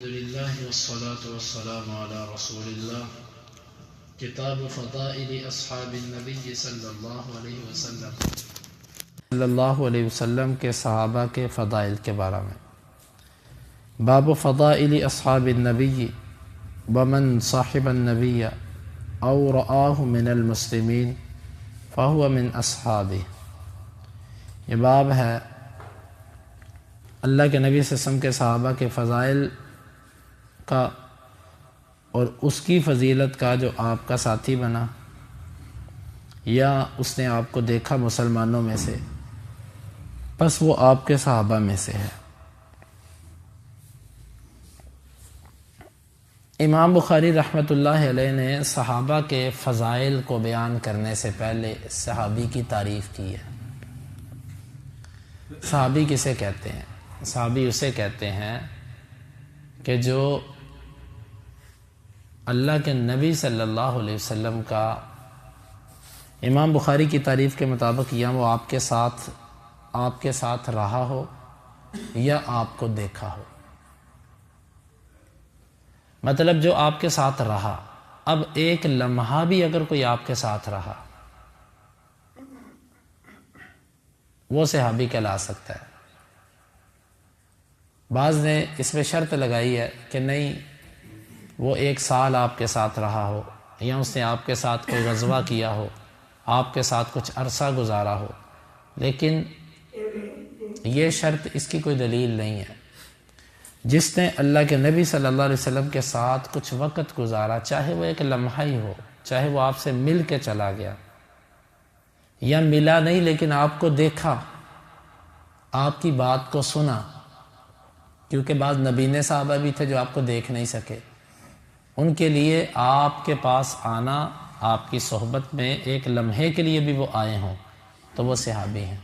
الحمدللہ والصلاة والسلام علی رسول اللہ۔ کتاب فضائل اصحاب النبی صلی اللہ علیہ وسلم کے صحابہ کے فضائل کے بارے میں۔ باب فضائل اصحاب النبی ومن صاحب النبی او رآہ من المسلمین فہو من اصحابہ۔ یہ باب ہے اللہ کے نبی صلی اللہ علیہ وسلم کے صحابہ کے فضائل کا اور اس کی فضیلت کا جو آپ کا ساتھی بنا یا اس نے آپ کو دیکھا مسلمانوں میں سے، بس وہ آپ کے صحابہ میں سے ہے۔ امام بخاری رحمۃ اللہ علیہ نے صحابہ کے فضائل کو بیان کرنے سے پہلے صحابی کی تعریف کی ہے۔ صحابی کسے کہتے ہیں؟ صحابی اسے کہتے ہیں کہ جو اللہ کے نبی صلی اللہ علیہ وسلم کا، امام بخاری کی تعریف کے مطابق، یا وہ آپ کے ساتھ رہا ہو یا آپ کو دیکھا ہو۔ مطلب جو آپ کے ساتھ رہا، اب ایک لمحہ بھی اگر کوئی آپ کے ساتھ رہا وہ صحابی کہلا سکتا ہے۔ بعض نے اس میں شرط لگائی ہے کہ نہیں، وہ 1 سال آپ کے ساتھ رہا ہو یا اس نے آپ کے ساتھ کوئی غزوہ کیا ہو، آپ کے ساتھ کچھ عرصہ گزارا ہو، لیکن یہ شرط اس کی کوئی دلیل نہیں ہے۔ جس نے اللہ کے نبی صلی اللہ علیہ وسلم کے ساتھ کچھ وقت گزارا، چاہے وہ ایک لمحہ ہی ہو، چاہے وہ آپ سے مل کے چلا گیا یا ملا نہیں لیکن آپ کو دیکھا، آپ کی بات کو سنا، کیونکہ بعض نبینے صحابہ بھی تھے جو آپ کو دیکھ نہیں سکے، ان کے لیے آپ کے پاس آنا، آپ کی صحبت میں ایک لمحے کے لیے بھی وہ آئے ہوں تو وہ صحابی ہیں۔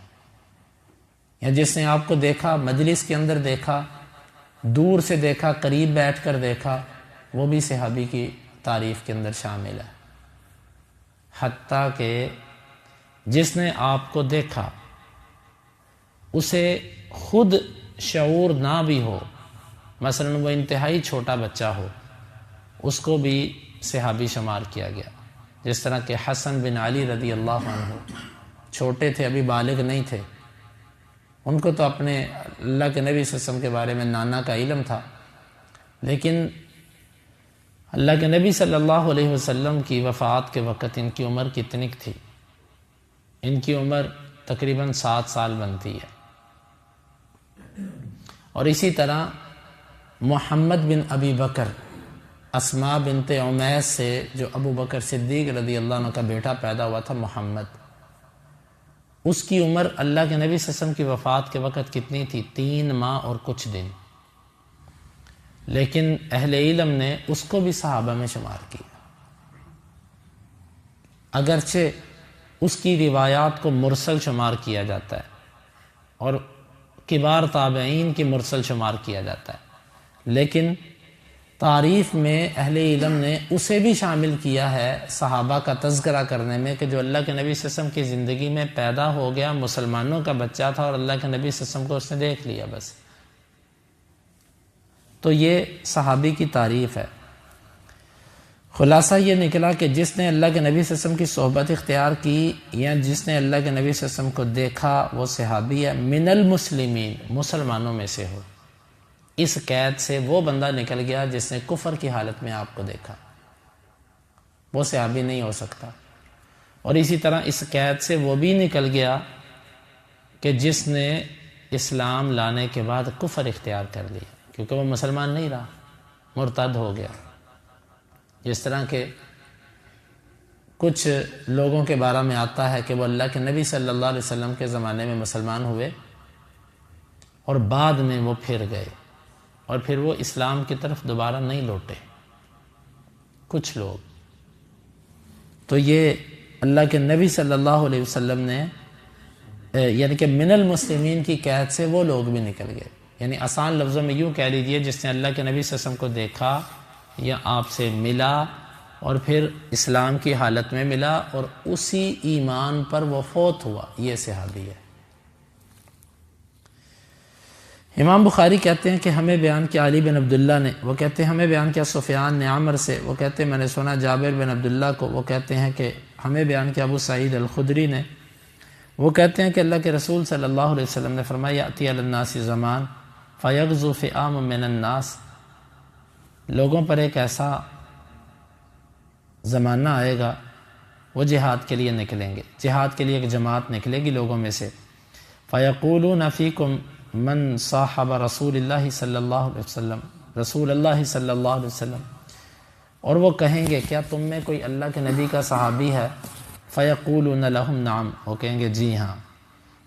یا جس نے آپ کو دیکھا، مجلس کے اندر دیکھا، دور سے دیکھا، قریب بیٹھ کر دیکھا، وہ بھی صحابی کی تعریف کے اندر شامل ہے۔ حتیٰ کہ جس نے آپ کو دیکھا اسے خود شعور نہ بھی ہو، مثلا وہ انتہائی چھوٹا بچہ ہو، اس کو بھی صحابی شمار کیا گیا۔ جس طرح کہ حسن بن علی رضی اللہ عنہ چھوٹے تھے، ابھی بالغ نہیں تھے، ان کو تو اپنے اللہ کے نبی صلی اللہ علیہ وسلم کے بارے میں نانا کا علم تھا، لیکن اللہ کے نبی صلی اللہ علیہ وسلم کی وفات کے وقت ان کی عمر کتنی تھی؟ ان کی عمر تقریباً 7 سال بنتی ہے۔ اور اسی طرح محمد بن ابی بکر، اسماء بنت عمیس سے جو ابو بکر صدیق رضی اللہ عنہ کا بیٹا پیدا ہوا تھا محمد، اس کی عمر اللہ کے نبی صلی اللہ علیہ وسلم کی وفات کے وقت کتنی تھی؟ 3 ماہ اور کچھ دن، لیکن اہل علم نے اس کو بھی صحابہ میں شمار کیا، اگرچہ اس کی روایات کو مرسل شمار کیا جاتا ہے اور کبار تابعین کی مرسل شمار کیا جاتا ہے، لیکن تعریف میں اہل علم نے اسے بھی شامل کیا ہے صحابہ کا تذکرہ کرنے میں کہ جو اللہ کے نبی صلی اللہ علیہ وسلم کی زندگی میں پیدا ہو گیا، مسلمانوں کا بچہ تھا اور اللہ کے نبی صلی اللہ علیہ وسلم کو اس نے دیکھ لیا بس۔ تو یہ صحابی کی تعریف ہے۔ خلاصہ یہ نکلا کہ جس نے اللہ کے نبی صلی اللہ علیہ وسلم کی صحبت اختیار کی یا جس نے اللہ کے نبی صلی اللہ علیہ وسلم کو دیکھا وہ صحابی ہے، من المسلمین، مسلمانوں میں سے ہو۔ اس قید سے وہ بندہ نکل گیا جس نے کفر کی حالت میں آپ کو دیکھا، وہ صحابی نہیں ہو سکتا۔ اور اسی طرح اس قید سے وہ بھی نکل گیا کہ جس نے اسلام لانے کے بعد کفر اختیار کر لیا، کیونکہ وہ مسلمان نہیں رہا، مرتد ہو گیا۔ جس طرح کہ کچھ لوگوں کے بارے میں آتا ہے کہ وہ اللہ کے نبی صلی اللہ علیہ وسلم کے زمانے میں مسلمان ہوئے اور بعد میں وہ پھر گئے اور پھر وہ اسلام کی طرف دوبارہ نہیں لوٹے، کچھ لوگ۔ تو یہ اللہ کے نبی صلی اللہ علیہ وسلم نے یعنی کہ من المسلمین کی قید سے وہ لوگ بھی نکل گئے، یعنی آسان لفظوں میں یوں کہہ لیجئے جس نے اللہ کے نبی صلی اللہ علیہ وسلم کو دیکھا یا آپ سے ملا اور پھر اسلام کی حالت میں ملا اور اسی ایمان پر وہ فوت ہوا، یہ صحابی ہے۔ امام بخاری کہتے ہیں کہ ہمیں بیان کیا علی بن عبداللہ نے، وہ کہتے ہیں ہمیں بیان کیا سفیان نے عمر سے، وہ کہتے ہیں میں نے سنا جابر بن عبداللہ کو، وہ کہتے ہیں کہ ہمیں بیان کیا ابو سعید الخدری نے، وہ کہتے ہیں کہ اللہ کے رسول صلی اللہ علیہ وسلم نے فرمایا یأتی علی الناس زمان فیغزو فئام من الناس، لوگوں پر ایک ایسا زمانہ آئے گا وہ جہاد کے لیے نکلیں گے، جہاد کے لیے ایک جماعت نکلے گی لوگوں میں سے، فیقولون فیکم من صاحب رسول اللہ صلی اللہ علیہ وسلم، رسول اللہ صلی اللہ علیہ وسلم، اور وہ کہیں گے کیا تم میں کوئی اللہ کے نبی کا صحابی ہے؟ فیقولون لہم نعم، وہ کہیں گے جی ہاں،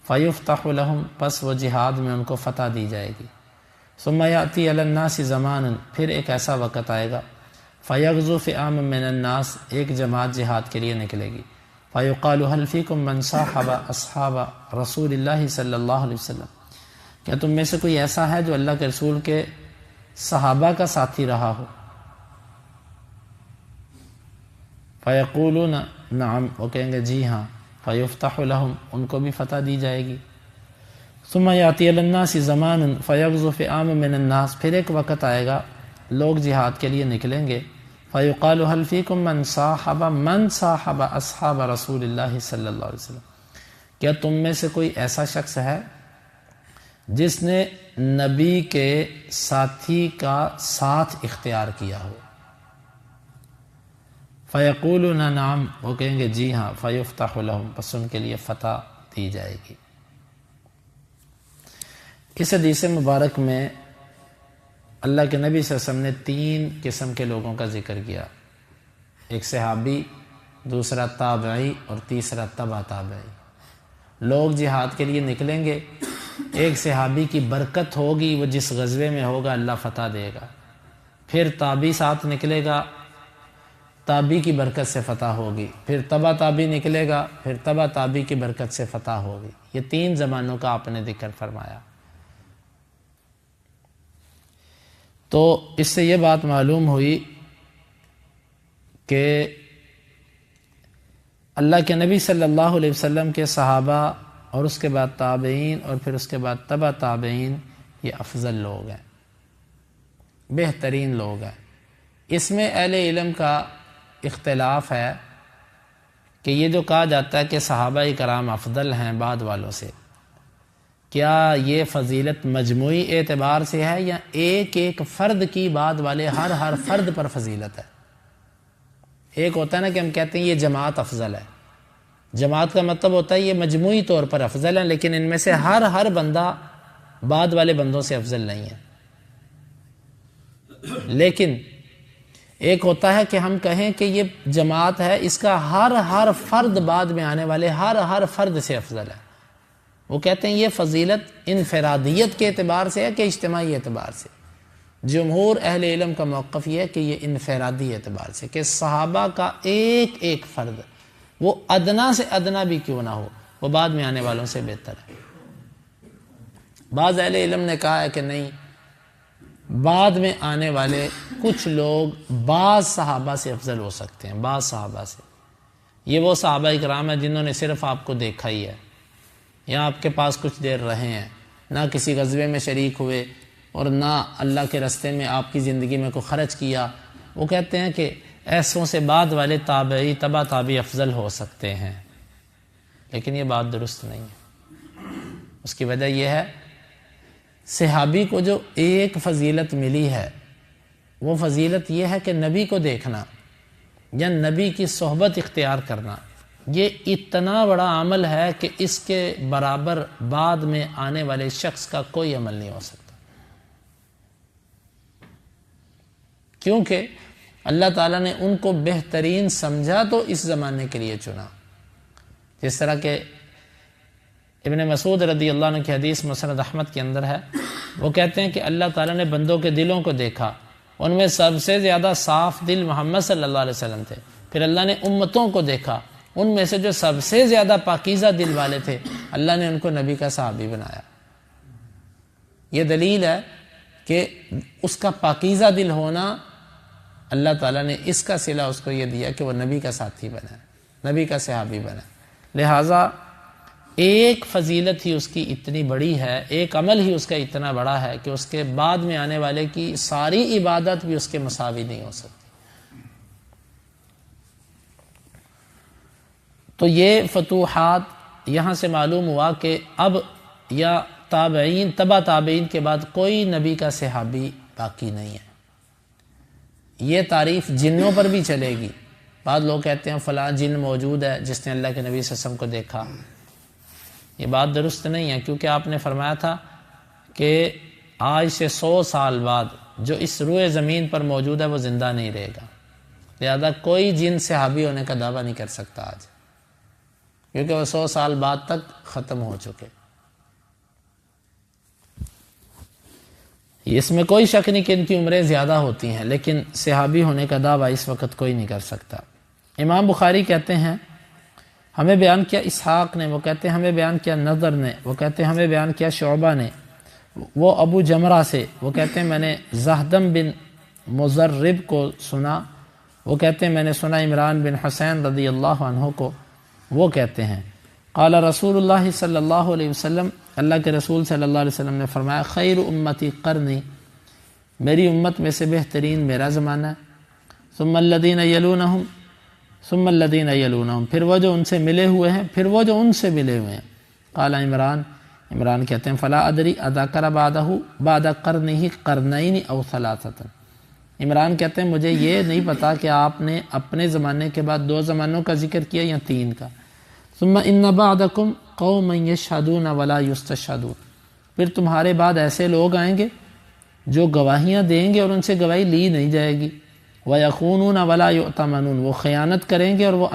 فیفتح لہم، پس وہ جہاد میں ان کو فتح دی جائے گی، ثم یأتی علی الناس زمان، پھر ایک ایسا وقت آئے گا، فیغزو فئام من الناس، ایک جماعت جہاد کے لیے نکلے گی، فیقال هل فیکم من صاحب اصحاب رسول اللہ صلی اللہ علیہ وسلم، کیا تم میں سے کوئی ایسا ہے جو اللہ کے رسول کے صحابہ کا ساتھی رہا ہو؟ فیقولون نعم، وہ کہیں گے جی ہاں، فیفتح لہم، ان کو بھی فتح دی جائے گی، ثم یاتی علی الناس زمان فیغزو فئام من الناس، پھر ایک وقت آئے گا لوگ جہاد کے لیے نکلیں گے، فیقال هل فیکم من صاحب اصحاب رسول اللہ صلی اللہ علیہ وسلم، کیا تم میں سے کوئی ایسا شخص ہے جس نے نبی کے ساتھی کا ساتھ اختیار کیا ہو؟ فیقولون نعم، وہ کہیں گے جی ہاں، فیفتح لہم، پس ان کے لیے فتح دی جائے گی۔ اس حدیث مبارک میں اللہ کے نبی صلی اللہ علیہ وسلم نے 3 قسم کے لوگوں کا ذکر کیا، ایک صحابی، دوسرا تابعی اور تیسرا تبع تابعی۔ لوگ جہاد کے لیے نکلیں گے، ایک صحابی کی برکت ہوگی، وہ جس غزوے میں ہوگا اللہ فتح دے گا، پھر تابعی ساتھ نکلے گا، تابعی کی برکت سے فتح ہوگی، پھر تبع تابعی نکلے گا، پھر تبع تابعی کی برکت سے فتح ہوگی۔ یہ 3 زمانوں کا آپ نے ذکر فرمایا۔ تو اس سے یہ بات معلوم ہوئی کہ اللہ کے نبی صلی اللہ علیہ وسلم کے صحابہ اور اس کے بعد تابعین اور پھر اس کے بعد تبع تابعین، یہ افضل لوگ ہیں، بہترین لوگ ہیں۔ اس میں اہل علم کا اختلاف ہے کہ یہ جو کہا جاتا ہے کہ صحابہ کرام افضل ہیں بعد والوں سے، کیا یہ فضیلت مجموعی اعتبار سے ہے یا ایک ایک فرد کی بعد والے ہر فرد پر فضیلت ہے؟ ایک ہوتا ہے نا کہ ہم کہتے ہیں یہ جماعت افضل ہے، جماعت کا مطلب ہوتا ہے یہ مجموعی طور پر افضل ہے، لیکن ان میں سے ہر بندہ بعد والے بندوں سے افضل نہیں ہے۔ لیکن ایک ہوتا ہے کہ ہم کہیں کہ یہ جماعت ہے، اس کا ہر فرد بعد میں آنے والے ہر فرد سے افضل ہے۔ وہ کہتے ہیں یہ فضیلت انفرادیت کے اعتبار سے ہے کہ اجتماعی اعتبار سے؟ جمہور اہل علم کا موقف یہ ہے کہ یہ انفرادی اعتبار سے، کہ صحابہ کا ایک فرد، وہ ادنا سے ادنا بھی کیوں نہ ہو، وہ بعد میں آنے والوں سے بہتر ہے۔ بعض اہل علم نے کہا ہے کہ نہیں، بعد میں آنے والے کچھ لوگ بعض صحابہ سے افضل ہو سکتے ہیں، بعض صحابہ سے۔ یہ وہ صحابہ کرام ہیں جنہوں نے صرف آپ کو دیکھا ہی ہے، یا آپ کے پاس کچھ دیر رہے ہیں، نہ کسی غزوے میں شریک ہوئے اور نہ اللہ کے راستے میں آپ کی زندگی میں کوئی خرچ کیا۔ وہ کہتے ہیں کہ ایسوں سے بعد والے تابعی تبع تابعی افضل ہو سکتے ہیں، لیکن یہ بات درست نہیں ہے۔ اس کی وجہ یہ ہے، صحابی کو جو ایک فضیلت ملی ہے، وہ فضیلت یہ ہے کہ نبی کو دیکھنا یا نبی کی صحبت اختیار کرنا، یہ اتنا بڑا عمل ہے کہ اس کے برابر بعد میں آنے والے شخص کا کوئی عمل نہیں ہو سکتا، کیونکہ اللہ تعالیٰ نے ان کو بہترین سمجھا تو اس زمانے کے لیے چنا۔ جس طرح کہ ابن مسعود رضی اللہ عنہ کی حدیث مسند احمد کے اندر ہے، وہ کہتے ہیں کہ اللہ تعالیٰ نے بندوں کے دلوں کو دیکھا، ان میں سب سے زیادہ صاف دل محمد صلی اللہ علیہ وسلم تھے۔ پھر اللہ نے امتوں کو دیکھا، ان میں سے جو سب سے زیادہ پاکیزہ دل والے تھے، اللہ نے ان کو نبی کا صحابی بنایا۔ یہ دلیل ہے کہ اس کا پاکیزہ دل ہونا، اللہ تعالیٰ نے اس کا صلہ اس کو یہ دیا کہ وہ نبی کا ساتھی بنا، نبی کا صحابی بنا۔ لہٰذا ایک فضیلت ہی اس کی اتنی بڑی ہے، ایک عمل ہی اس کا اتنا بڑا ہے کہ اس کے بعد میں آنے والے کی ساری عبادت بھی اس کے مساوی نہیں ہو سکتی۔ تو یہ فتوحات یہاں سے معلوم ہوا کہ اب یا تابعین تبع تابعین کے بعد کوئی نبی کا صحابی باقی نہیں ہے۔ یہ تعریف جنوں پر بھی چلے گی۔ بعض لوگ کہتے ہیں فلاں جن موجود ہے جس نے اللہ کے نبی صلی اللہ علیہ وسلم کو دیکھا، یہ بات درست نہیں ہے، کیونکہ آپ نے فرمایا تھا کہ آج سے 100 سال بعد جو اس روئے زمین پر موجود ہے وہ زندہ نہیں رہے گا، لہذا کوئی جن صحابی ہونے کا دعویٰ نہیں کر سکتا آج، کیونکہ وہ 100 سال بعد تک ختم ہو چکے۔ اس میں کوئی شک نہیں کہ ان کی عمریں زیادہ ہوتی ہیں، لیکن صحابی ہونے کا دعویٰ اس وقت کوئی نہیں کر سکتا۔ امام بخاری کہتے ہیں ہمیں بیان کیا اسحاق نے، وہ کہتے ہیں ہمیں بیان کیا نضر نے، وہ کہتے ہیں ہمیں بیان کیا شعبہ نے، وہ ابو جمرہ سے، وہ کہتے ہیں میں نے زہدم بن مزرب کو سنا، وہ کہتے ہیں میں نے سنا عمران بن حسین رضی اللہ عنہ کو، وہ کہتے ہیں قال رسول اللہ صلی اللہ علیہ وسلم، اللہ کے رسول صلی اللہ علیہ وسلم نے فرمایا خیر امتی قرنی، میری امت میں سے بہترین میرا زمانہ ہے، ثم الذین یلونہم، ثم الذین یلونہم، پھر وہ جو ان سے ملے ہوئے ہیں، پھر وہ جو ان سے ملے ہوئے ہیں۔ قال عمران کہتے ہیں فلا ادری اذکر بعد قرنہ قرنین او ثلاثۃ، عمران کہتے ہیں مجھے یہ نہیں پتا کہ آپ نے اپنے زمانے کے بعد 2 زمانوں کا ذکر کیا یا 3 کا۔ ثم ان بعدکم قوم یشہدون ولا یستشہدون، پھر تمہارے بعد ایسے لوگ آئیں گے جو گواہیاں دیں گے اور ان سے گواہی لی نہیں جائے گی، وَيَخُونُونَ وَلَا يُؤْتَمَنُونَ، وہ خیانت کریں گے اور وہ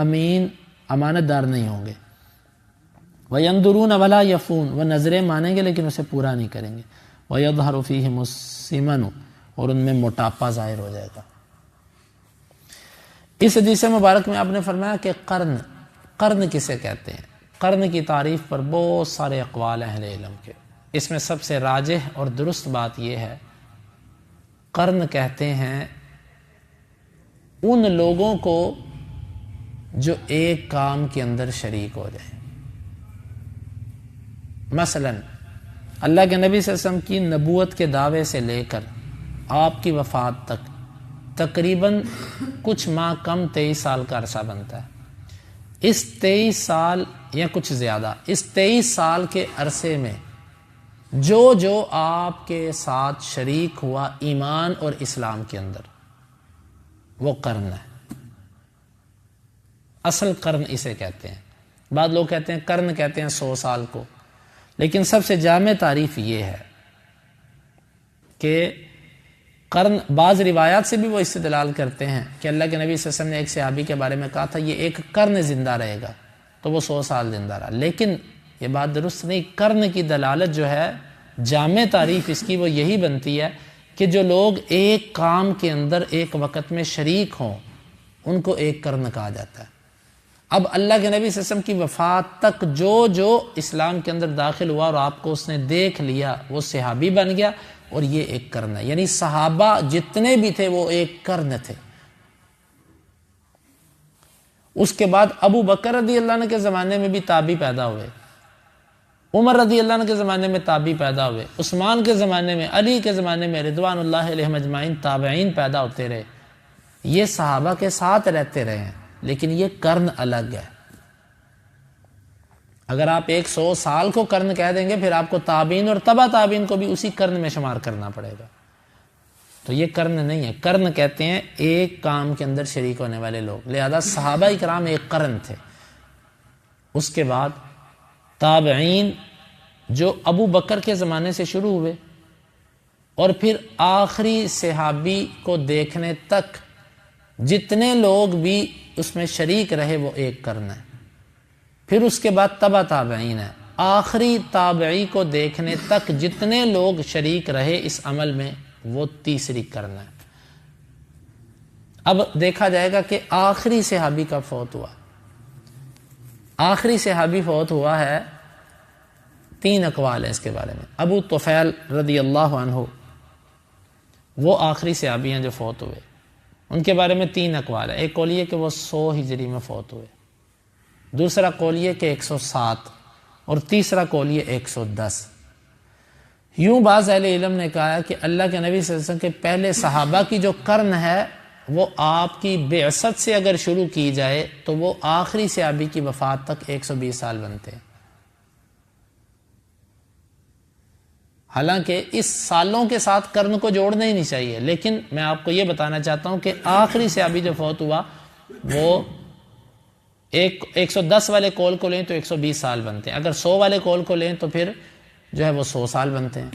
امانت دار نہیں ہوں گے، وَيَنْظُرُونَ وَلَا يَفُونَ، وہ نظریں مانیں گے لیکن اسے پورا نہیں کریں گے، وَيَظْهَرُ فِيهِمُ السِّمَنُ، اور ان میں موٹاپا ظاہر ہو جائے گا۔ اس حدیث مبارک میں آپ نے فرمایا کہ قرن کسے کہتے ہیں؟ قرن کی تعریف پر بہت سارے اقوال اہل علم کے، اس میں سب سے راجح اور درست بات یہ ہے قرن کہتے ہیں ان لوگوں کو جو ایک کام کے اندر شریک ہو جائیں۔ مثلا اللہ کے نبی صلی اللہ علیہ وسلم کی نبوت کے دعوے سے لے کر آپ کی وفات تک تقریباً کچھ ماہ کم 23 سال کا عرصہ بنتا ہے۔ اس 23 سال یا کچھ زیادہ، اس 23 سال کے عرصے میں جو آپ کے ساتھ شریک ہوا ایمان اور اسلام کے اندر، وہ قرن ہے، اصل قرن اسے کہتے ہیں۔ بعض لوگ کہتے ہیں قرن کہتے ہیں 100 سال کو، لیکن سب سے جامع تعریف یہ ہے کہ قرن، بعض روایات سے بھی وہ استدلال کرتے ہیں کہ اللہ کے نبی صلی اللہ علیہ وسلم نے ایک صحابی کے بارے میں کہا تھا یہ ایک قرن زندہ رہے گا، تو وہ 100 سال زندہ رہا، لیکن یہ بات درست نہیں۔ قرن کی دلالت جو ہے، جامع تعریف اس کی وہ یہی بنتی ہے کہ جو لوگ ایک کام کے اندر ایک وقت میں شریک ہوں ان کو ایک قرن کہا جاتا ہے۔ اب اللہ کے نبی صلی اللہ علیہ وسلم کی وفات تک جو اسلام کے اندر داخل ہوا اور آپ کو اس نے دیکھ لیا وہ صحابی بن گیا، اور یہ ایک قرن ہے، یعنی صحابہ جتنے بھی تھے وہ ایک قرن تھے۔ اس کے بعد ابو بکر رضی اللہ عنہ کے زمانے میں بھی تابعی پیدا ہوئے، عمر رضی اللہ عنہ کے زمانے میں تابعی پیدا ہوئے، عثمان کے زمانے میں، علی کے زمانے میں رضوان اللہ علیہم اجمعین تابعین پیدا ہوتے رہے، یہ صحابہ کے ساتھ رہتے رہے ہیں، لیکن یہ قرن الگ ہے۔ اگر آپ 100 سال کو قرن کہہ دیں گے پھر آپ کو تابعین اور تبع تابعین کو بھی اسی قرن میں شمار کرنا پڑے گا، تو یہ قرن نہیں ہے۔ قرن کہتے ہیں ایک کام کے اندر شریک ہونے والے لوگ، لہذا صحابہ اکرام ایک قرن تھے۔ اس کے بعد تابعین جو ابو بکر کے زمانے سے شروع ہوئے اور پھر آخری صحابی کو دیکھنے تک جتنے لوگ بھی اس میں شریک رہے وہ ایک قرن ہے۔ پھر اس کے بعد تبع تابعین ہے، آخری تابعی کو دیکھنے تک جتنے لوگ شریک رہے اس عمل میں وہ تیسری قرن ہے۔ اب دیکھا جائے گا کہ آخری صحابی کب فوت ہوا۔ آخری صحابی فوت ہوا ہے، 3 اقوال ہیں اس کے بارے میں۔ ابو طفیل رضی اللہ عنہ وہ آخری صحابی ہیں جو فوت ہوئے، ان کے بارے میں 3 اقوال ہیں۔ ایک قول یہ کہ وہ 100 ہجری میں فوت ہوئے، دوسرا قول یہ کہ 107، اور تیسرا قول یہ 110۔ یوں بعض اہل علم نے کہا کہ اللہ کے نبی صلی اللہ علیہ وسلم کے پہلے صحابہ کی جو قرن ہے وہ آپ کی بعثت سے اگر شروع کی جائے تو وہ آخری صحابی کی وفات تک 120 سال بنتے ہیں۔ حالانکہ اس سالوں کے ساتھ قرن کو جوڑنا ہی نہیں چاہیے، لیکن میں آپ کو یہ بتانا چاہتا ہوں کہ آخری صحابی جو فوت ہوا وہ 110 والے قول کو لیں تو 120 سال بنتے ہیں، اگر 100 والے قول کو لیں تو پھر جو ہے وہ 100 سال بنتے ہیں۔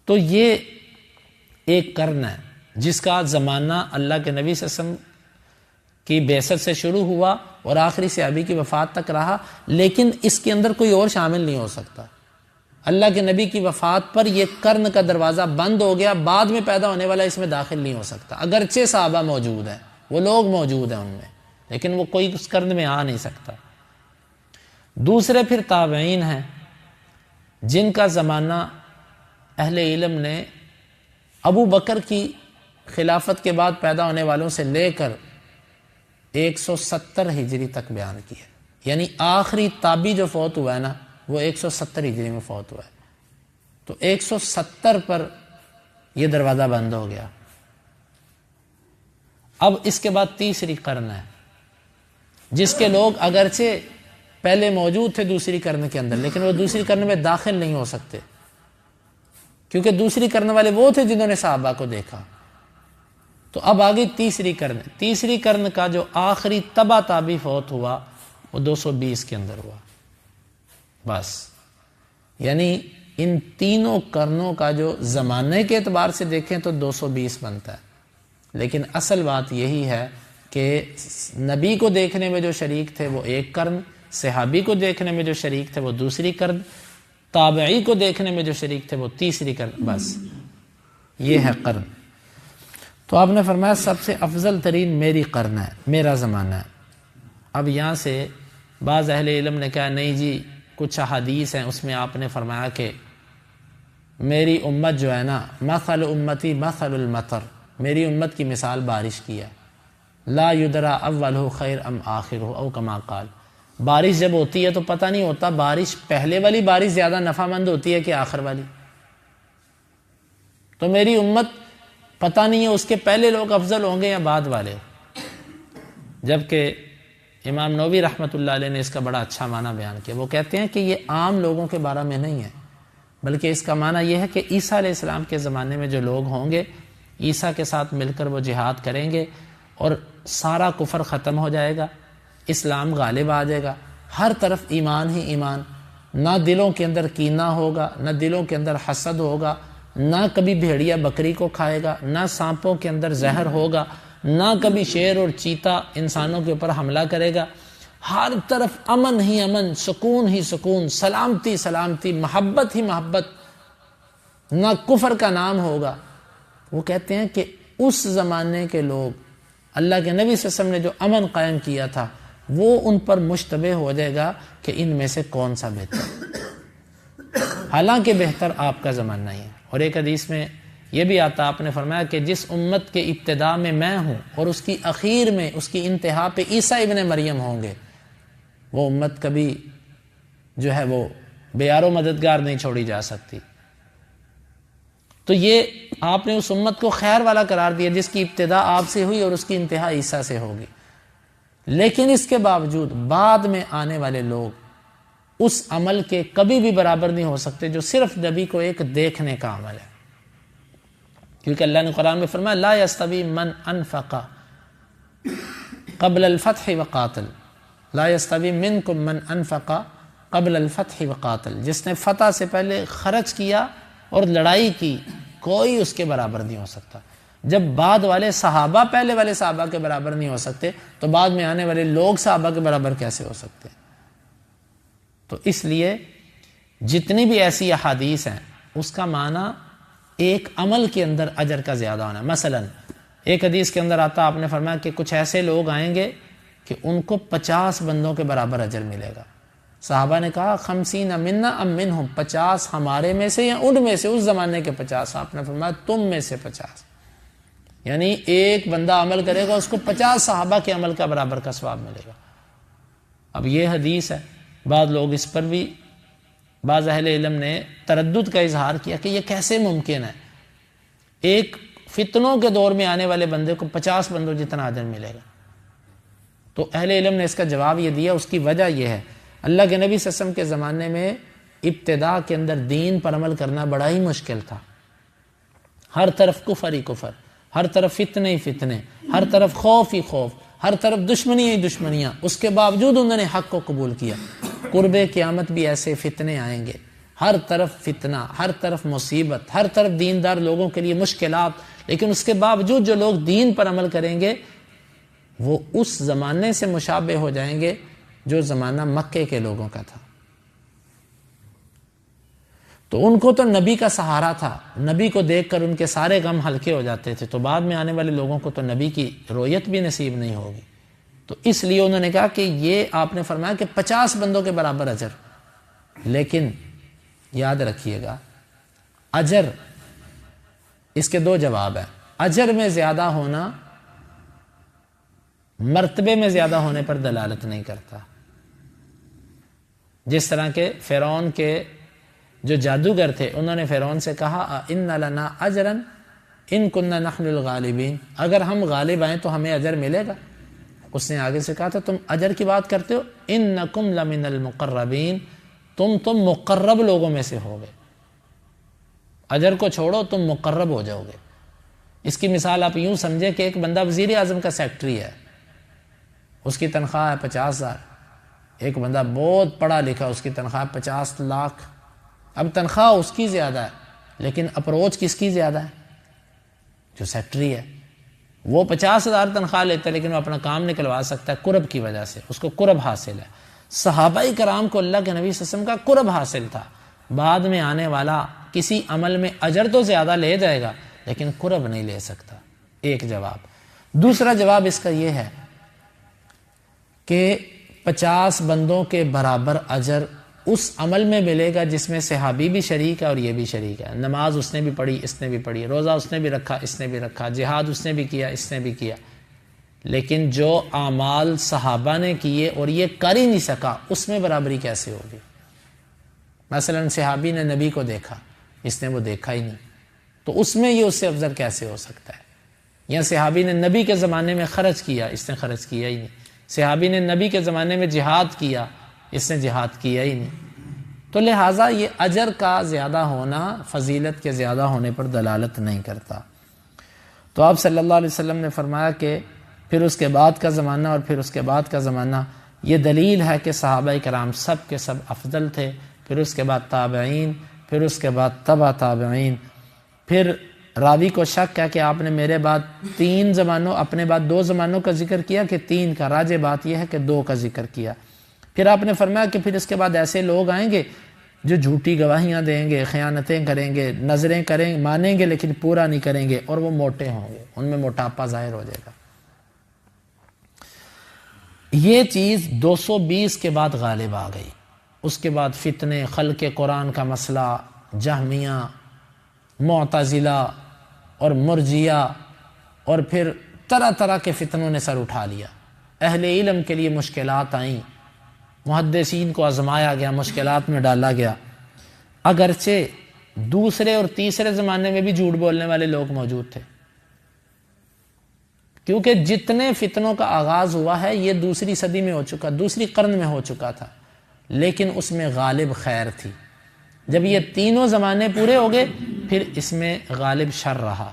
تو یہ ایک قرن ہے جس کا زمانہ اللہ کے نبی صلی اللہ علیہ وسلم کی بعثت سے شروع ہوا اور آخری صحابی کی وفات تک رہا، لیکن اس کے اندر کوئی اور شامل نہیں ہو سکتا۔ اللہ کے نبی کی وفات پر یہ قرن کا دروازہ بند ہو گیا، بعد میں پیدا ہونے والا اس میں داخل نہیں ہو سکتا، اگرچہ صحابہ موجود ہیں، وہ لوگ موجود ہیں ان میں، لیکن وہ کوئی اس قرن میں آ نہیں سکتا۔ دوسرے پھر تابعین ہیں جن کا زمانہ اہل علم نے ابو بکر کی خلافت کے بعد پیدا ہونے والوں سے لے کر 170 ہجری تک بیان کیا، یعنی آخری تابعی جو فوت ہوا ہے نا وہ 170 ہجری میں فوت ہوا ہے، تو 170 پر یہ دروازہ بند ہو گیا۔ اب اس کے بعد تیسری قرن ہے جس کے لوگ اگرچہ پہلے موجود تھے دوسری قرن کے اندر، لیکن وہ دوسری قرن میں داخل نہیں ہو سکتے، کیونکہ دوسری قرن والے وہ تھے جنہوں نے صحابہ کو دیکھا۔ تو اب آگے تیسری قرن، تیسری قرن کا جو آخری تبع تابعی فوت ہوا وہ 220 کے اندر ہوا، بس۔ یعنی ان تینوں قرنوں کا جو زمانے کے اعتبار سے دیکھیں تو 220 بنتا ہے، لیکن اصل بات یہی ہے کہ نبی کو دیکھنے میں جو شریک تھے وہ ایک قرن، صحابی کو دیکھنے میں جو شریک تھے وہ دوسری قرن، تابعی کو دیکھنے میں جو شریک تھے وہ تیسری قرن، بس یہ ہے قرن۔ تو آپ نے فرمایا سب سے افضل ترین میری قرن ہے، میرا زمانہ ہے۔ اب یہاں سے بعض اہل علم نے کہا نہیں جی کچھ احادیث ہیں اس میں آپ نے فرمایا کہ میری امت جو ہے نا مثل امتی مثل المطر، میری امت کی مثال بارش کی ہے، لا یدرا اولہ خیر ام آخرہ او کما قال، بارش جب ہوتی ہے تو پتہ نہیں ہوتا بارش پہلے والی بارش زیادہ نفع مند ہوتی ہے کہ آخر والی، تو میری امت پتہ نہیں ہے اس کے پہلے لوگ افضل ہوں گے یا بعد والے، جبکہ امام نووی رحمۃ اللہ علیہ نے اس کا بڑا اچھا معنی بیان کیا۔ وہ کہتے ہیں کہ یہ عام لوگوں کے بارے میں نہیں ہے، بلکہ اس کا معنی یہ ہے کہ عیسیٰ علیہ السلام کے زمانے میں جو لوگ ہوں گے عیسیٰ کے ساتھ مل کر وہ جہاد کریں گے اور سارا کفر ختم ہو جائے گا، اسلام غالب آ جائے گا، ہر طرف ایمان ہی ایمان، نہ دلوں کے اندر کینہ ہوگا، نہ دلوں کے اندر حسد ہوگا، نہ کبھی بھیڑیا بکری کو کھائے گا، نہ سانپوں کے اندر زہر ہوگا، نہ کبھی شیر اور چیتا انسانوں کے اوپر حملہ کرے گا، ہر طرف امن ہی امن، سکون ہی سکون، سلامتی سلامتی، محبت ہی محبت، نہ کفر کا نام ہوگا۔ وہ کہتے ہیں کہ اس زمانے کے لوگ اللہ کے نبی صلی اللہ علیہ وسلم نے جو امن قائم کیا تھا وہ ان پر مشتبہ ہو جائے گا کہ ان میں سے کون سا بہتر، حالانکہ بہتر آپ کا زمانہ ہی ہے۔ اور ایک حدیث میں یہ بھی آتا، آپ نے فرمایا کہ جس امت کے ابتدا میں ہوں اور اس کی اخیر میں اس کی انتہا پہ عیسیٰ ابن مریم ہوں گے، وہ امت کبھی جو ہے وہ بے یار و مددگار نہیں چھوڑی جا سکتی۔ تو یہ آپ نے اس امت کو خیر والا قرار دیا جس کی ابتدا آپ سے ہوئی اور اس کی انتہا عیسیٰ سے ہوگی، لیکن اس کے باوجود بعد میں آنے والے لوگ اس عمل کے کبھی بھی برابر نہیں ہو سکتے جو صرف نبی کو ایک دیکھنے کا عمل ہے، کیونکہ اللہ نے قرآن میں فرمایا لا یستوی من انفق قبل الفتح وقاتل، لا یستوی منکم من انفق قبل الفتح وقاتل، جس نے فتح سے پہلے خرچ کیا اور لڑائی کی، کوئی اس کے برابر نہیں ہو سکتا۔ جب بعد والے صحابہ پہلے والے صحابہ کے برابر نہیں ہو سکتے تو بعد میں آنے والے لوگ صحابہ کے برابر کیسے ہو سکتے؟ تو اس لیے جتنی بھی ایسی احادیث ہیں اس کا معنی ایک عمل کے اندر اجر کا زیادہ ہونا۔ مثلا ایک حدیث کے اندر آتا، آپ نے فرمایا کہ کچھ ایسے لوگ آئیں گے کہ ان کو 50 بندوں کے برابر اجر ملے گا۔ صحابہ نے کہا 50 منا ام منہم، 50 ہمارے میں سے یا ان میں سے، اس زمانے کے 50۔ آپ نے فرمایا تم میں سے 50، یعنی ایک بندہ عمل کرے گا اس کو 50 صحابہ کے عمل کا برابر کا ثواب ملے گا۔ اب یہ حدیث ہے، بعض لوگ اس پر بھی بعض اہل علم نے تردد کا اظہار کیا کہ یہ کیسے ممکن ہے، ایک فتنوں کے دور میں آنے والے بندے کو 50 بندوں جتنا اجر ملے گا؟ تو اہل علم نے اس کا جواب یہ دیا، اس کی وجہ یہ ہے اللہ کے نبی صلی اللہ علیہ وسلم کے زمانے میں ابتدا کے اندر دین پر عمل کرنا بڑا ہی مشکل تھا، ہر طرف کفر ہی کفر، ہر طرف فتنے ہی فتنے، ہر طرف خوف ہی خوف، ہر طرف دشمنیاں ہی دشمنیاں، اس کے باوجود انہوں نے حق کو قبول کیا۔ قرب قیامت بھی ایسے فتنے آئیں گے، ہر طرف فتنہ، ہر طرف مصیبت، ہر طرف دیندار لوگوں کے لیے مشکلات، لیکن اس کے باوجود جو لوگ دین پر عمل کریں گے وہ اس زمانے سے مشابہ ہو جائیں گے جو زمانہ مکے کے لوگوں کا تھا۔ تو ان کو تو نبی کا سہارا تھا، نبی کو دیکھ کر ان کے سارے غم ہلکے ہو جاتے تھے، تو بعد میں آنے والے لوگوں کو تو نبی کی رویت بھی نصیب نہیں ہوگی۔ تو اس لیے انہوں نے کہا کہ یہ آپ نے فرمایا کہ 50 بندوں کے برابر اجر، لیکن یاد رکھیے گا اجر، اس کے دو جواب ہیں۔ اجر میں زیادہ ہونا مرتبے میں زیادہ ہونے پر دلالت نہیں کرتا، جس طرح کہ فرعون کے جو جادوگر تھے انہوں نے فرعون سے کہا ان لنا اجرا ان كنا نحن الغالبین، اگر ہم غالب آئیں تو ہمیں اجر ملے گا۔ اس نے آگے سے کہا تھا تم اجر کی بات کرتے ہو، انکم لمن المقربین، تم مقرب لوگوں میں سے ہوگے، اجر کو چھوڑو تم مقرب ہو جاؤ گے۔ اس کی مثال آپ یوں سمجھے کہ ایک بندہ وزیر اعظم کا سیکٹری ہے، اس کی تنخواہ ہے 50,000، ایک بندہ بہت پڑھا لکھا، اس کی تنخواہ 50 لاکھ۔ اب تنخواہ اس کی زیادہ ہے لیکن اپروچ کس کی زیادہ ہے؟ جو سیکٹری ہے، وہ 50,000 تنخواہ لیتا ہے لیکن وہ اپنا کام نکلوا سکتا ہے قرب کی وجہ سے، اس کو قرب حاصل ہے۔ صحابہ کرام کو اللہ کے نبی صلی اللہ علیہ وسلم کا قرب حاصل تھا، بعد میں آنے والا کسی عمل میں اجر تو زیادہ لے جائے گا لیکن قرب نہیں لے سکتا، ایک جواب۔ دوسرا جواب اس کا یہ ہے کہ 50 بندوں کے برابر اجر اس عمل میں ملے گا جس میں صحابی بھی شریک ہے اور یہ بھی شریک ہے، نماز اس نے بھی پڑھی اس نے بھی پڑھی، روزہ اس نے بھی رکھا اس نے بھی رکھا، جہاد اس نے بھی کیا اس نے بھی کیا، لیکن جو اعمال صحابہ نے کیے اور یہ کر ہی نہیں سکا اس میں برابری کیسے ہوگی؟ مثلا صحابی نے نبی کو دیکھا، اس نے وہ دیکھا ہی نہیں، تو اس میں یہ اس سے افضل کیسے ہو سکتا ہے؟ یا صحابی نے نبی کے زمانے میں خرچ کیا، اس نے خرچ کیا ہی نہیں، صحابی نے نبی کے زمانے میں جہاد کیا، اس نے جہاد کیا ہی نہیں۔ تو لہٰذا یہ اجر کا زیادہ ہونا فضیلت کے زیادہ ہونے پر دلالت نہیں کرتا۔ تو آپ صلی اللہ علیہ وسلم نے فرمایا کہ پھر اس کے بعد کا زمانہ اور پھر اس کے بعد کا زمانہ، یہ دلیل ہے کہ صحابہ کرام سب کے سب افضل تھے، پھر اس کے بعد تابعین، پھر اس کے بعد تبع تابعین۔ پھر راوی کو شک ہے کہ آپ نے میرے بعد 3 زمانوں، اپنے بعد 2 زمانوں کا ذکر کیا کہ 3 کا، راجح بات یہ ہے کہ 2 کا ذکر کیا۔ پھر آپ نے فرمایا کہ پھر اس کے بعد ایسے لوگ آئیں گے جو جھوٹی گواہیاں دیں گے، خیانتیں کریں گے، نظریں کریں، مانیں گے لیکن پورا نہیں کریں گے، اور وہ موٹے ہوں گے، ان میں موٹاپا ظاہر ہو جائے گا۔ یہ چیز 220 کے بعد غالب آ گئی۔ اس کے بعد فتنے، خلق قرآن کا مسئلہ، جہمیہ، معتزلہ اور مرجیہ، اور پھر طرح طرح کے فتنوں نے سر اٹھا لیا۔ اہل علم کے لیے مشکلات آئیں، محدثین کو آزمایا گیا، مشکلات میں ڈالا گیا۔ اگرچہ دوسرے اور تیسرے زمانے میں بھی جھوٹ بولنے والے لوگ موجود تھے، کیونکہ جتنے فتنوں کا آغاز ہوا ہے یہ دوسری صدی میں ہو چکا، دوسری قرن میں ہو چکا تھا، لیکن اس میں غالب خیر تھی۔ جب یہ تینوں زمانے پورے ہو گئے پھر اس میں غالب شر رہا،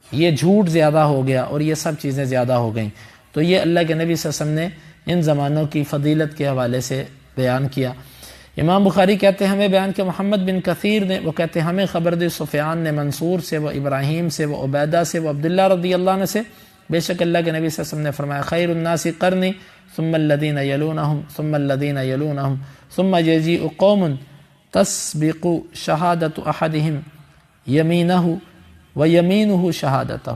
یہ جھوٹ زیادہ ہو گیا اور یہ سب چیزیں زیادہ ہو گئیں۔ تو یہ اللہ کے نبی صلی اللہ علیہ وسلم نے ان زمانوں کی فضیلت کے حوالے سے بیان کیا۔ امام بخاری کہتے ہیں ہمیں بیان کہ محمد بن کثیر نے، وہ کہتے ہیں ہمیں خبر دی سفیان نے منصور سے، وہ ابراہیم سے، وہ عبیدہ سے، وہ عبداللہ رضی اللہ عنہ سے، بے شک اللہ کے نبی صلی اللہ علیہ وسلم نے فرمایا خیر الناس قرنی ثم الذین یلونہم ثم الذین یلونہم ثم یجیء قوم تسبق شہادت احدہم یمینہ ویمینہ شہادتہ۔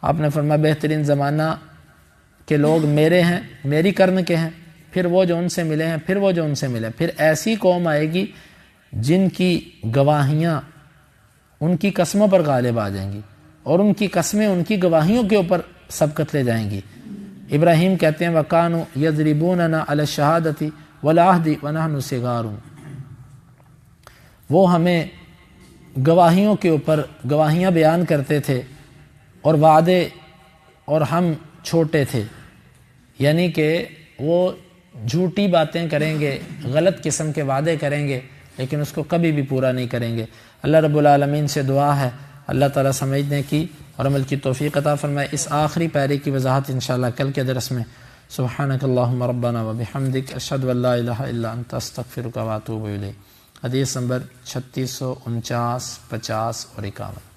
آپ نے فرمایا بہترین زمانہ کہ لوگ میرے ہیں، میری قرن کے ہیں، پھر وہ جو ان سے ملے ہیں، پھر وہ جو ان سے ملے، پھر ایسی قوم آئے گی جن کی گواہیاں ان کی قسموں پر غالب آ جائیں گی اور ان کی قسمیں ان کی گواہیوں کے اوپر سبقت لے جائیں گی۔ ابراہیم کہتے ہیں وَكَانُوا يَضْرِبُونَنَا عَلَى الشَّهَادَةِ والعہد ونحن صغار، وہ ہمیں گواہیوں کے اوپر گواہیاں بیان کرتے تھے اور وعدے، اور ہم چھوٹے تھے، یعنی کہ وہ جھوٹی باتیں کریں گے، غلط قسم کے وعدے کریں گے لیکن اس کو کبھی بھی پورا نہیں کریں گے۔ اللہ رب العالمین سے دعا ہے اللہ تعالیٰ سمجھنے کی اور عمل کی توفیق عطا فرمائے۔ اس آخری پیرے کی وضاحت انشاءاللہ کل کے درس میں۔ سبحانک اللہم ربنا وبحمدک اشہد ان لا الہ الا انت استغفرک واتوب الیک۔ حدیث نمبر 3649، 50 اور 51۔